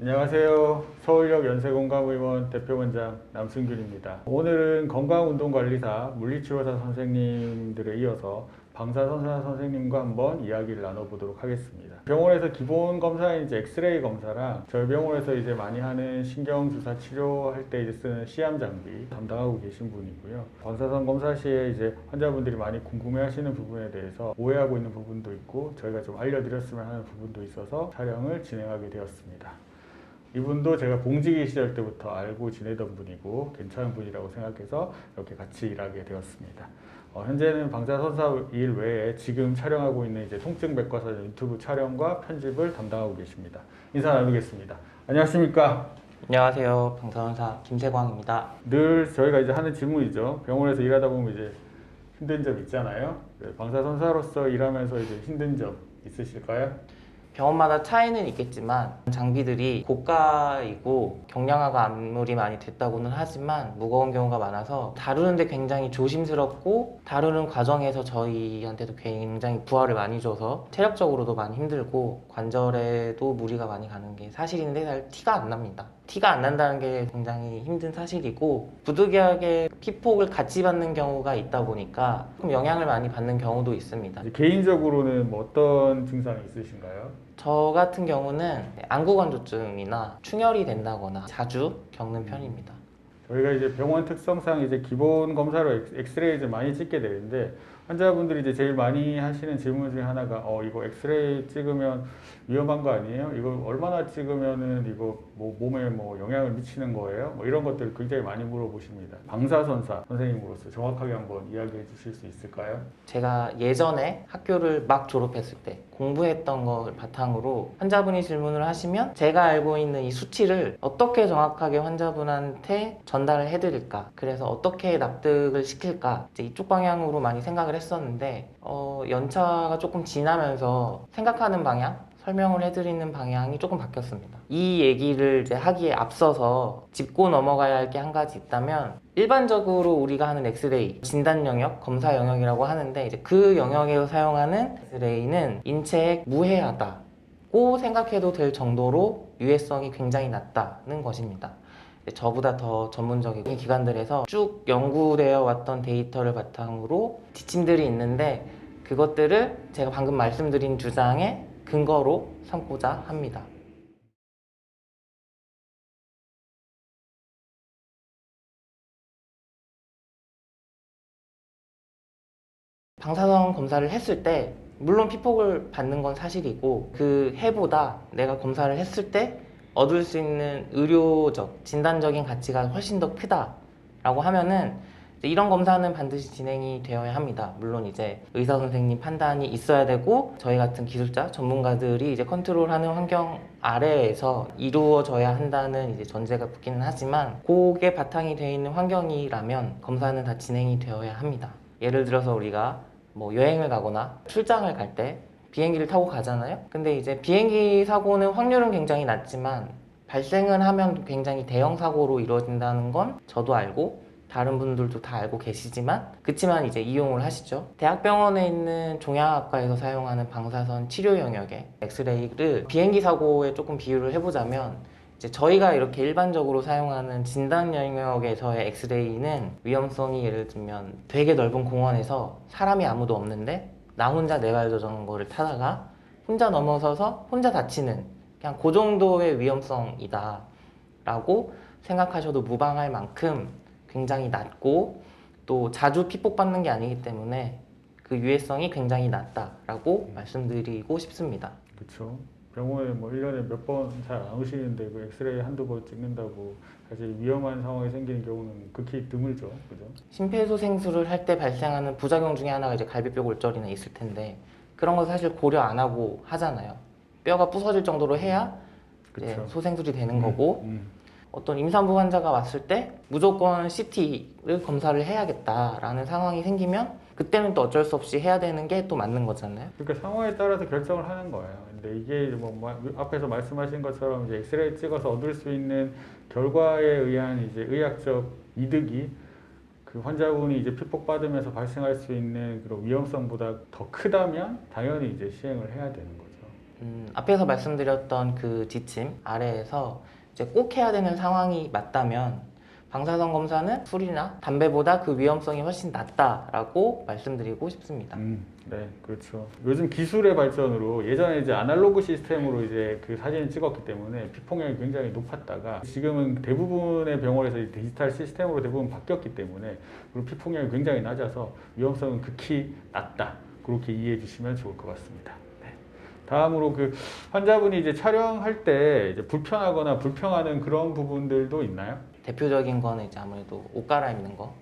안녕하세요. 서울역 연세건강의원 대표원장 남승균입니다. 오늘은 건강운동관리사 물리치료사 선생님들에 이어서 방사선사 선생님과 한번 이야기를 나눠보도록 하겠습니다. 병원에서 기본 검사인 이제 엑스레이 검사랑 저희 병원에서 이제 많이 하는 신경주사 치료할 때 이제 쓰는 시암 장비 담당하고 계신 분이고요. 방사선 검사 시에 이제 환자분들이 많이 궁금해하시는 부분에 대해서 오해하고 있는 부분도 있고 저희가 좀 알려드렸으면 하는 부분도 있어서 촬영을 진행하게 되었습니다. 이분도 제가 공직위 시절 때부터 알고 지내던 분이고 괜찮은 분이라고 생각해서 이렇게 같이 일하게 되었습니다. 현재는 방사선사 일 외에 지금 촬영하고 있는 이제 통증백과사전 유튜브 촬영과 편집을 담당하고 계십니다. 인사 나누겠습니다. 안녕하십니까? 안녕하세요. 방사선사 김세광입니다. 늘 저희가 이제 하는 질문이죠. 병원에서 일하다 보면 이제 힘든 점 있잖아요. 방사선사로서 일하면서 이제 힘든 점 있으실까요? 병원마다 차이는 있겠지만 장비들이 고가이고 경량화가 아무리 많이 됐다고는 하지만 무거운 경우가 많아서 다루는데 굉장히 조심스럽고 다루는 과정에서 저희한테도 굉장히 부하를 많이 줘서 체력적으로도 많이 힘들고 관절에도 무리가 많이 가는 게 사실인데 잘 티가 안 납니다. 티가 안 난다는 게 굉장히 힘든 사실이고 부득이하게 피폭을 같이 받는 경우가 있다 보니까 조금 영향을 많이 받는 경우도 있습니다. 개인적으로는 뭐 어떤 증상이 있으신가요? 저 같은 경우는 안구건조증이나 충혈이 된다거나 자주 겪는 편입니다. 저희가 이제 병원 특성상 이제 기본 검사로 엑스레이를 많이 찍게 되는데 환자분들이 이제 제일 많이 하시는 질문 중에 하나가 이거 엑스레이 찍으면 위험한 거 아니에요? 이거 얼마나 찍으면은 이거 뭐 몸에 뭐 영향을 미치는 거예요? 뭐 이런 것들 굉장히 많이 물어보십니다. 방사선사 선생님으로서 정확하게 한번 이야기해 주실 수 있을까요? 제가 예전에 학교를 막 졸업했을 때 공부했던 걸 바탕으로 환자분이 질문을 하시면 제가 알고 있는 이 수치를 어떻게 정확하게 환자분한테 전달을 해드릴까, 그래서 어떻게 납득을 시킬까, 이제 이쪽 방향으로 많이 생각을 했었는데 연차가 조금 지나면서 생각하는 방향, 설명을 해드리는 방향이 조금 바뀌었습니다. 이 얘기를 이제 하기에 앞서서 짚고 넘어가야 할 게 한 가지 있다면, 일반적으로 우리가 하는 엑스레이, 진단 영역, 검사 영역이라고 하는데 이제 그 영역에서 사용하는 엑스레이는 인체에 무해하다고 생각해도 될 정도로 유해성이 굉장히 낮다는 것입니다. 저보다 더 전문적인 기관들에서 쭉 연구되어 왔던 데이터를 바탕으로 지침들이 있는데 그것들을 제가 방금 말씀드린 주장에 근거로 삼고자 합니다. 방사선 검사를 했을 때 물론 피폭을 받는 건 사실이고 그 해보다 내가 검사를 했을 때 얻을 수 있는 의료적, 진단적인 가치가 훨씬 더 크다라고 하면은 이런 검사는 반드시 진행이 되어야 합니다. 물론 이제 의사 선생님 판단이 있어야 되고 저희 같은 기술자, 전문가들이 이제 컨트롤하는 환경 아래에서 이루어져야 한다는 이제 전제가 붙기는 하지만 그게 바탕이 되어 있는 환경이라면 검사는 다 진행이 되어야 합니다. 예를 들어서 우리가 뭐 여행을 가거나 출장을 갈 때 비행기를 타고 가잖아요. 근데 이제 비행기 사고는 확률은 굉장히 낮지만 발생을 하면 굉장히 대형 사고로 이루어진다는 건 저도 알고 다른 분들도 다 알고 계시지만 그치만 이제 이용을 하시죠. 대학병원에 있는 종양학과에서 사용하는 방사선 치료 영역의 엑스레이를 비행기 사고에 조금 비유를 해보자면 이제 저희가 이렇게 일반적으로 사용하는 진단 영역에서의 엑스레이는 위험성이 예를 들면 되게 넓은 공원에서 사람이 아무도 없는데 나 혼자 네발 자전거를 타다가 혼자 넘어서서 혼자 다치는 그냥 그 정도의 위험성이다 라고 생각하셔도 무방할 만큼 굉장히 낮고 또 자주 피폭받는 게 아니기 때문에 그 유해성이 굉장히 낮다라고 말씀드리고 싶습니다. 그렇죠. 병원에 뭐 1년에 몇 번 잘 안 오시는데 그 엑스레이 한두 번 찍는다고 사실 위험한 상황이 생기는 경우는 극히 드물죠. 그죠? 심폐소생술을 할 때 발생하는 부작용 중에 하나가 이제 갈비뼈 골절이나 있을 텐데 그런 거 사실 고려 안 하고 하잖아요. 뼈가 부서질 정도로 해야 이제 소생술이 되는 거고 어떤 임산부 환자가 왔을 때 무조건 CT를 검사를 해야겠다라는 상황이 생기면 그때는 또 어쩔 수 없이 해야 되는 게 또 맞는 거잖아요. 그러니까 상황에 따라서 결정을 하는 거예요. 근데 이게 뭐 앞에서 말씀하신 것처럼 이제 엑스레이 찍어서 얻을 수 있는 결과에 의한 이제 의학적 이득이 그 환자분이 이제 피폭받으면서 발생할 수 있는 그런 위험성보다 더 크다면 당연히 이제 시행을 해야 되는 거죠. 앞에서 말씀드렸던 그 지침 아래에서 이제 꼭 해야 되는 상황이 맞다면 방사선 검사는 술이나 담배보다 그 위험성이 훨씬 낮다라고 말씀드리고 싶습니다. 네, 그렇죠. 요즘 기술의 발전으로 예전에 이제 아날로그 시스템으로 이제 그 사진을 찍었기 때문에 피폭력이 굉장히 높았다가 지금은 대부분의 병원에서 이 디지털 시스템으로 대부분 바뀌었기 때문에 그리고 피폭력이 굉장히 낮아서 위험성은 극히 낮다. 그렇게 이해해 주시면 좋을 것 같습니다. 네. 다음으로 그 환자분이 이제 촬영할 때 이제 불편하거나 불평하는 그런 부분들도 있나요? 대표적인 거는 이제 아무래도 옷 갈아입는 거.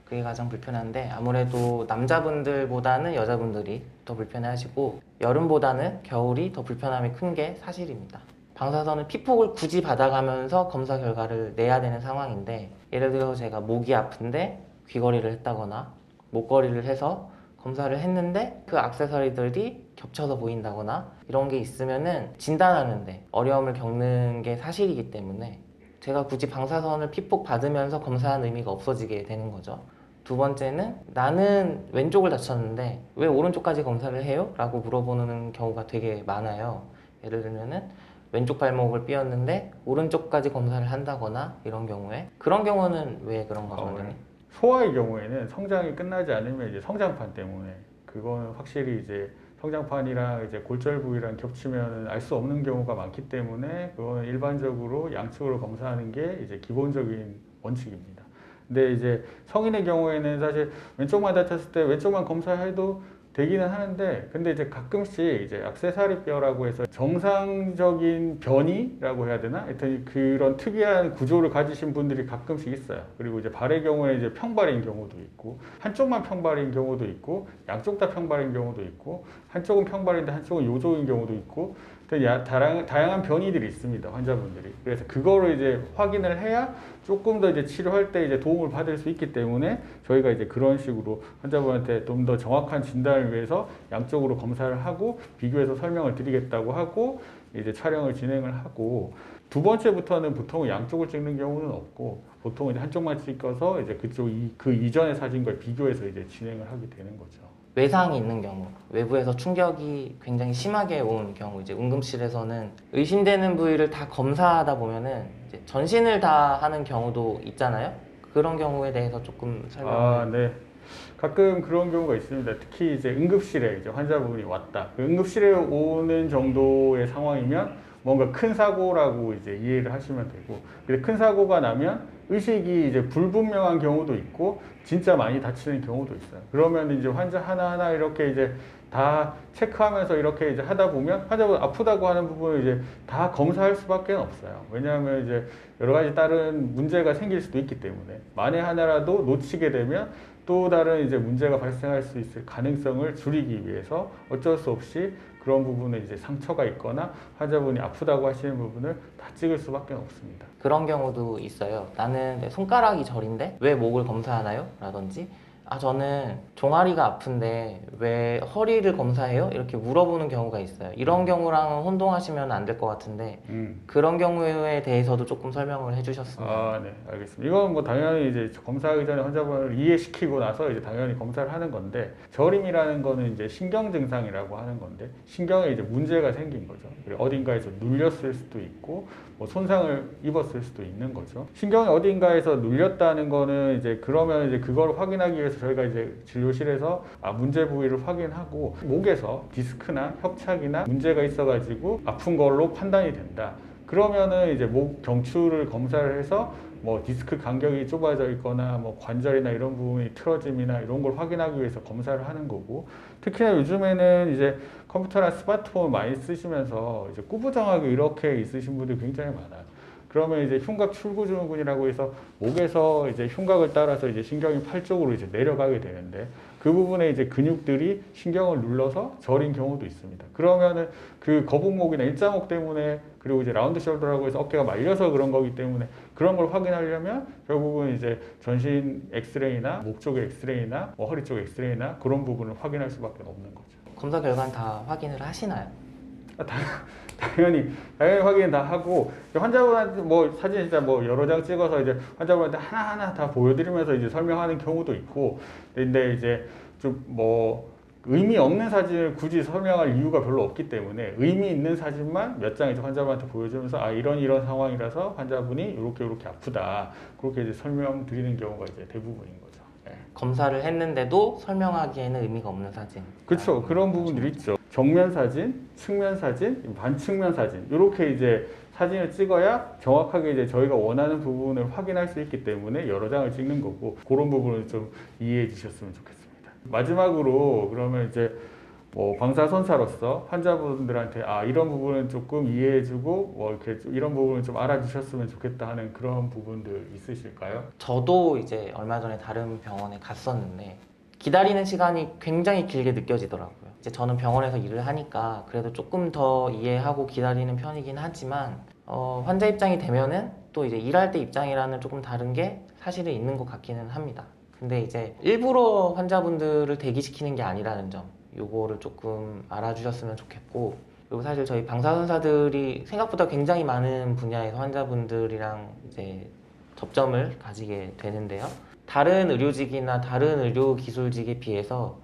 그게 가장 불편한데 아무래도 남자분들보다는 여자분들이 더 불편해하시고 여름보다는 겨울이 더 불편함이 큰 게 사실입니다. 방사선은 피폭을 굳이 받아가면서 검사 결과를 내야 되는 상황인데 예를 들어 제가 목이 아픈데 귀걸이를 했다거나 목걸이를 해서 검사를 했는데 그 액세서리들이 겹쳐서 보인다거나 이런 게 있으면은 진단하는데 어려움을 겪는 게 사실이기 때문에 제가 굳이 방사선을 피폭 받으면서 검사한 의미가 없어지게 되는 거죠. 두 번째는 나는 왼쪽을 다쳤는데 왜 오른쪽까지 검사를 해요? 라고 물어보는 경우가 되게 많아요. 예를 들면은 왼쪽 발목을 삐었는데 오른쪽까지 검사를 한다거나 이런 경우에 그런 경우는 왜 그런가 선생님? 소아의 경우에는 성장이 끝나지 않으면 이제 성장판 때문에 그거는 확실히 이제 성장판이랑 이제 골절 부위랑 겹치면 알 수 없는 경우가 많기 때문에 그거는 일반적으로 양측으로 검사하는 게 이제 기본적인 원칙입니다. 근데 이제 성인의 경우에는 사실 왼쪽만 다쳤을 때 왼쪽만 검사해도 되기는 하는데 근데 이제 가끔씩 이제 액세서리 뼈라고 해서 정상적인 변이라고 해야 되나? 하여튼 그런 특이한 구조를 가지신 분들이 가끔씩 있어요. 그리고 이제 발의 경우에 이제 평발인 경우도 있고 한쪽만 평발인 경우도 있고 양쪽 다 평발인 경우도 있고 한쪽은 평발인데 한쪽은 요조인 경우도 있고 다양한 변이들이 있습니다, 환자분들이. 그래서 그거를 이제 확인을 해야 조금 더 이제 치료할 때 이제 도움을 받을 수 있기 때문에 저희가 이제 그런 식으로 환자분한테 좀 더 정확한 진단을 위해서 양쪽으로 검사를 하고 비교해서 설명을 드리겠다고 하고 이제 촬영을 진행을 하고 두 번째부터는 보통 양쪽을 찍는 경우는 없고 보통 이제 한쪽만 찍어서 이제 그 이전의 사진과 비교해서 이제 진행을 하게 되는 거죠. 외상이 있는 경우, 외부에서 충격이 굉장히 심하게 온 경우, 이제 응급실에서는 의심되는 부위를 다 검사하다 보면은 이제 전신을 다 하는 경우도 있잖아요. 그런 경우에 대해서 조금 설명을. 네. 가끔 그런 경우가 있습니다. 특히 이제 응급실에 이제 환자분이 왔다. 그 응급실에 오는 정도의 상황이면 뭔가 큰 사고라고 이제 이해를 하시면 되고, 근데 큰 사고가 나면 의식이 이제 불분명한 경우도 있고, 진짜 많이 다치는 경우도 있어요. 그러면 이제 환자 하나하나 이렇게 이제 다 체크하면서 이렇게 이제 하다 보면 환자분 아프다고 하는 부분을 이제 다 검사할 수밖에 없어요. 왜냐하면 이제 여러 가지 다른 문제가 생길 수도 있기 때문에 만에 하나라도 놓치게 되면 또 다른 이제 문제가 발생할 수 있을 가능성을 줄이기 위해서 어쩔 수 없이 그런 부분에 이제 상처가 있거나 환자분이 아프다고 하시는 부분을 다 찍을 수밖에 없습니다. 그런 경우도 있어요. 나는 내 손가락이 저린데 왜 목을 검사하나요? 라든지 저는 종아리가 아픈데 왜 허리를 검사해요? 이렇게 물어보는 경우가 있어요. 이런 경우랑은 혼동하시면 안 될 것 같은데 그런 경우에 대해서도 조금 설명을 해주셨으면. 네, 알겠습니다. 이건 뭐 당연히 이제 검사하기 전에 환자분을 이해시키고 나서 이제 당연히 검사를 하는 건데 저림이라는 거는 이제 신경 증상이라고 하는 건데 신경에 이제 문제가 생긴 거죠. 그리고 어딘가에서 눌렸을 수도 있고 뭐 손상을 입었을 수도 있는 거죠. 신경이 어딘가에서 눌렸다는 거는 이제 그러면 이제 그걸 확인하기 위해서 저희가 이제 진료실에서 문제 부위를 확인하고 목에서 디스크나 협착이나 문제가 있어가지고 아픈 걸로 판단이 된다. 그러면은 이제 목 경추를 검사를 해서 뭐 디스크 간격이 좁아져 있거나 뭐 관절이나 이런 부분이 틀어짐이나 이런 걸 확인하기 위해서 검사를 하는 거고 특히나 요즘에는 이제 컴퓨터나 스마트폰 많이 쓰시면서 이제 꾸부정하게 이렇게 있으신 분들이 굉장히 많아요. 그러면 이제 흉곽 출구증후군이라고 해서 목에서 이제 흉곽을 따라서 이제 신경이 팔 쪽으로 이제 내려가게 되는데 그 부분에 이제 근육들이 신경을 눌러서 저린 경우도 있습니다. 그러면은 그 거북목이나 일자목 때문에 그리고 이제 라운드 숄더라고 해서 어깨가 말려서 그런 거기 때문에 그런 걸 확인하려면 결국은 이제 전신 엑스레이나 목 쪽의 엑스레이나 뭐 허리 쪽 엑스레이나 그런 부분을 확인할 수밖에 없는 거죠. 검사 결과는 다 확인을 하시나요? 당연히 확인 다 하고 환자분한테 뭐 사진 진짜 뭐 여러 장 찍어서 이제 환자분한테 하나하나 다 보여드리면서 이제 설명하는 경우도 있고 근데 이제 좀 뭐 의미 없는 사진을 굳이 설명할 이유가 별로 없기 때문에 의미 있는 사진만 몇 장 이제 환자분한테 보여주면서 아 이런 상황이라서 환자분이 이렇게 아프다 그렇게 이제 설명드리는 경우가 이제 대부분인 거죠. 네. 검사를 했는데도 설명하기에는 의미가 없는 사진. 그렇죠. 그런 부분들이 있죠. 정면 사진, 측면 사진, 반측면 사진 이렇게 이제 사진을 찍어야 정확하게 이제 저희가 원하는 부분을 확인할 수 있기 때문에 여러 장을 찍는 거고 그런 부분을 좀 이해해 주셨으면 좋겠습니다. 마지막으로 그러면 이제 뭐 방사선사로서 환자분들한테 아 이런 부분은 조금 이해해주고 뭐 이렇게 이런 부분은 좀 알아주셨으면 좋겠다 하는 그런 부분들 있으실까요? 저도 이제 얼마 전에 다른 병원에 갔었는데 기다리는 시간이 굉장히 길게 느껴지더라고요. 이제 저는 병원에서 일을 하니까 그래도 조금 더 이해하고 기다리는 편이긴 하지만 환자 입장이 되면은 또 이제 일할 때 입장이라는 조금 다른 게 사실은 있는 것 같기는 합니다. 근데 이제 일부러 환자분들을 대기시키는 게 아니라는 점 요거를 조금 알아주셨으면 좋겠고 그리고 사실 저희 방사선사들이 생각보다 굉장히 많은 분야에서 환자분들이랑 이제 접점을 가지게 되는데요. 다른 의료직이나 다른 의료기술직에 비해서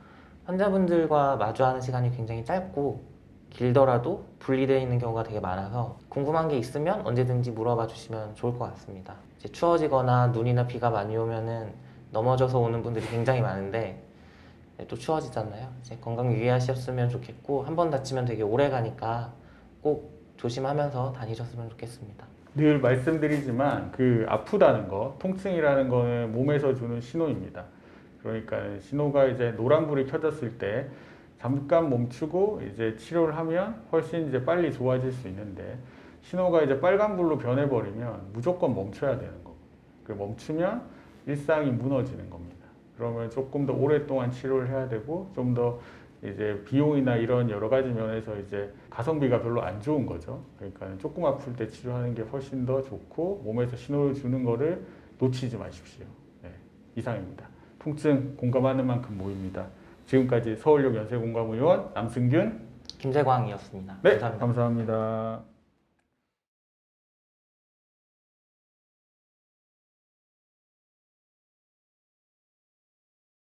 환자분들과 마주하는 시간이 굉장히 짧고 길더라도 분리되어 있는 경우가 되게 많아서 궁금한 게 있으면 언제든지 물어봐 주시면 좋을 것 같습니다. 이제 추워지거나 눈이나 비가 많이 오면은 넘어져서 오는 분들이 굉장히 많은데 또 추워지잖아요. 이제 건강 유의하셨으면 좋겠고 한 번 다치면 되게 오래 가니까 꼭 조심하면서 다니셨으면 좋겠습니다. 늘 말씀드리지만 그 아프다는 거, 통증이라는 거는 몸에서 주는 신호입니다. 그러니까 신호가 이제 노란불이 켜졌을 때 잠깐 멈추고 이제 치료를 하면 훨씬 이제 빨리 좋아질 수 있는데 신호가 이제 빨간불로 변해버리면 무조건 멈춰야 되는 거고 그 멈추면 일상이 무너지는 겁니다. 그러면 조금 더 오랫동안 치료를 해야 되고 좀 더 이제 비용이나 이런 여러 가지 면에서 이제 가성비가 별로 안 좋은 거죠. 그러니까 조금 아플 때 치료하는 게 훨씬 더 좋고 몸에서 신호를 주는 거를 놓치지 마십시오. 네, 이상입니다. 통증 공감하는 만큼 모입니다. 지금까지 서울역 연세공감의원 남승균 김재광이었습니다. 네, 감사합니다. 감사합니다.